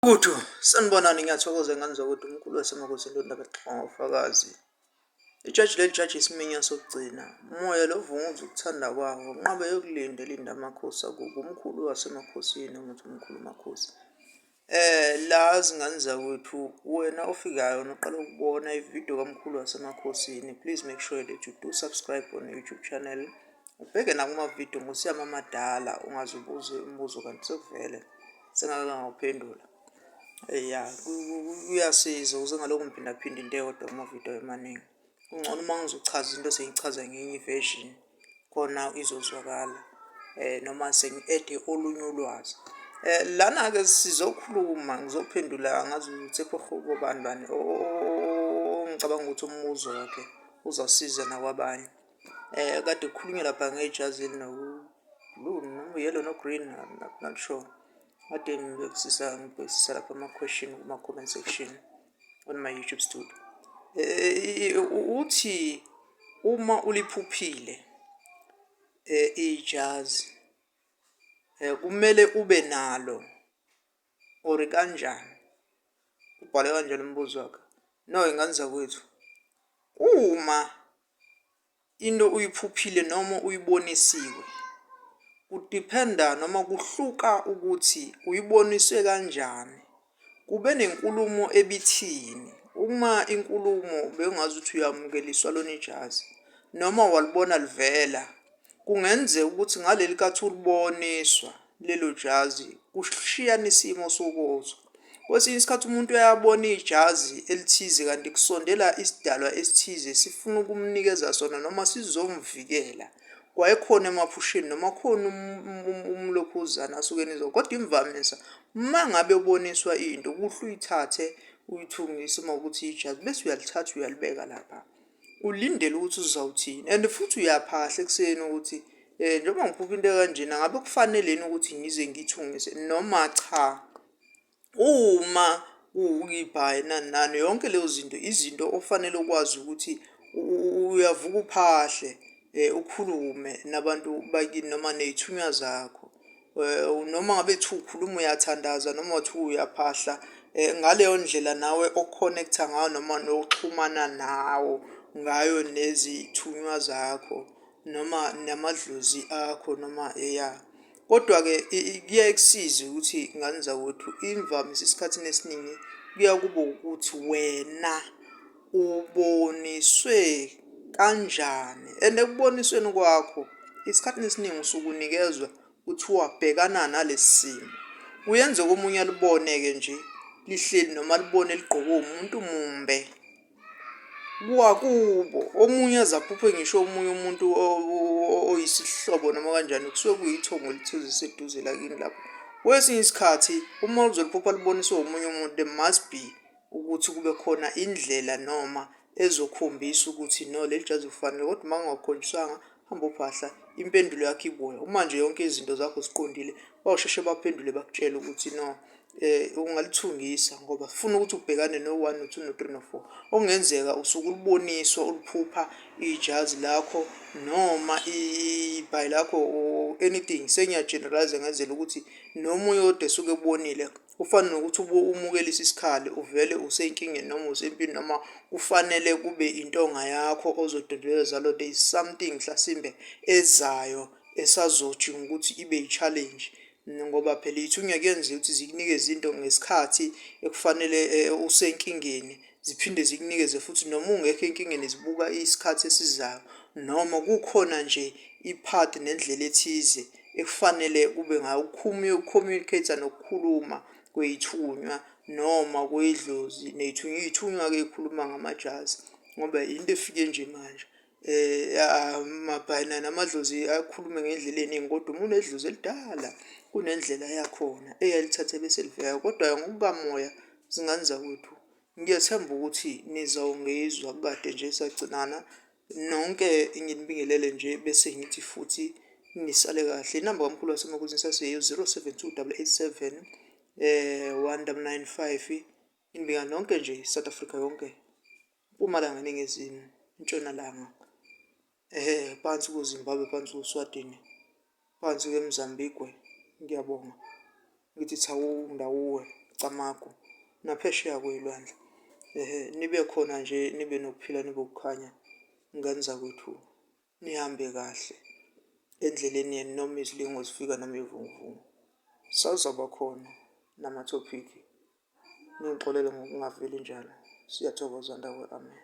Kutho sanibonani, ngiyathokoza ngani ukuthi umkhulu wasemakhosi Ndaba Xhoma ufakazi. Ijaji jaji isiminya sokugcina. Umoya lo vunguza ukuthanda kwawo. Unqabe yokulinda elinda amakhosi akubo. Umkhulu wasemakhosini umuthi umkhulu makhosi. La zingane zakwethu wena ofikayo noqala ukubona ividiyo kamkhulu wasemakhosini. Please make sure that you do subscribe on YouTube channel. Ubheke nakumavidiyo ngosiyama amadala ungazubuze umbuzo kanti sekuvele sengake ngawuphendula. Kuyasiza uzangalokhu ngiphinda into eyodwa kumavidiyo emaningi. Kungcono uma ngizochaza into sengichaza ngenye version khona izozwakala noma sengi-ede olunye ulwazi. Lana-ke sizokhuluma ngizophendula ngazi ukuthi ekhohlo bani ngicabanga ukuthi umbuzo wakhe uzasiza nakwabanye. Kade kukhulunywa lapha ngejazi elino-blue noma yellow no green, I'm not sure. Kade ngibhekisisa lapha ama-question kuma-comment section on my YouTube studio. Uthi uma uliphuphile ijazi kumele ube nalo or kanjani? Ubhale kanjani umbuzo wakhe? No, ingane zakwethu, uma into uyiphuphile noma uyibonisiwe, kudiphenda noma kuhluka ukuthi uyiboniswe kanjani. Kube nenkulumo ebithini. Uma inkulumo bekungazi ukuthi uyamukeliswa lona ijazi noma walibona livela, kungenzeka ukuthi ngaleli kathi uliboniswa lelo jazi kushiyana isimo sokuzwa. Kwesinye isikhathi umuntu uyabona ijazi elithize kanti kusondela isidalwa esithize sifuna ukumnikeza sona noma sizomvikela. Kwayekhona emaphusheni noma khona umlokhuzana asuke nizwa. Kodwa imvamisa uma ngabe uboniswa into kuhle uyithathe uyithungise uma ukuthi ijazi bese uyalithatha uyalibeka lapha. Ulindele ukuthi uzawuthini and futhi uyaphahla ekuseni ukuthi njengoba ngiphupha into kanjena ngabe kufaneleni ukuthi ngize ngithungise noma cha. Uma uyibhayi nani yonke leyo zinto izinto ofanele ukwazi ukuthi uyavuka uphahle ukhulume nabantu bakini noma nezithunywa zakho. Noma ngabe thi ukhuluma uyathandaza noma uthi uyaphahla ngaleyo ndlela nawe oconnecta ngayo noma noxhumana nawo ngayo nezithunywa zakho noma namadlozi akho noma Kodwa-ke kuyaye kusize ukuthi ngane zakwethu imvamisa esikhathini esiningi kuya kube ukuthi wena uboniswe kanjani. And ekubonisweni kwakho isikhathini esiningi usuke unikezwa kuthiwa bhekana nalesi simo. Kuyenzeka omunye alibone-ke nje lihleli noma libone ligqoke umuntu mumbe kubo. Omunye azaphuphe ngisho omunye umuntu oyisihlobo noma kanjani kusuke kuyithongo elithize seduze lakini lapho. Kwesinye isikhathi uma uzoliphupha liboniswe omunye umuntu, there must be ukuthi kube khona indlela noma ezokhombisa ukuthi no leli jazi kufanele. Kodwa uma ungakhonjiswanga hamba uphahla impendulo yakho ibuya. Uma nje yonke izinto zakho ziqondile bawusheshe baphendule bakutshela ukuthi no ungalithungisa ngoba sifuna ukuthi ubhekane no-1 no-2 no-3 no-4. Okungenzeka usuke uliboniswa uliphupha ijazi lakho noma ibhayi lakho or anything. Sengiya-generalize ngenzela ukuthi nomunye ode suke ebonile kufana nokuthi umukelisa isikhali uvele usenkingeni noma usempini noma kufanele kube intonga yakho ozodondeleza lo. There is something mhlasimbe ezayo esazodinga ukuthi ibe i-challenge ngoba phela ithunywa kuyenzeka ukuthi zikunikeze into ngesikhathi ekufanele usenkingeni ziphinde zikunikeze futhi noma ungekho enkingeni zibuka isikhathi esizayo noma kukhona nje iphathi nendlela ethize ekufanele kube ngayo uku-communicate nokukhuluma kwey'thunywa noma kwey'dlozi ney'thunywa. Iy'thunywa-ke ey'khuluma ngamajazi ngoba into efike nje manje. Amabhayi namadlozi akhulume ngendlela eningi kodwa uma unedlozi elidala kunendlela yakhona eyalithathe bese liveka. Kodwa ngokukamoya zingane zakwethu ngiyathemba ukuthi nizawungizwa kade nje sagcinana nonke nginibingelele nje bese ngithi futhi nisale kahle. Inamba kamkhulu wasemakhosini sasiyo 072 887 1995. Inibinga nonke nje South Africa yonke, Mpumalanga, Ningizimu, Ntshonalanga, phansi kuZimbabwe, phansi kuSwatini, phansi kweMozambique. Ngiyabonga ngithi thawu ndawuwe. Camagu naphesheya kwey'lwandle. Nibe khona nje, nibe nokuphila, nibe ukukhanya ngani zakwethu. Nihambe kahle endleleni yenu, noma izilingo zifika noma iy'vunguvungu. Sawuzaba khona namathopikhi. Ningixolele ngokungaveli njalo. Siyathokoza ndawonye, amen.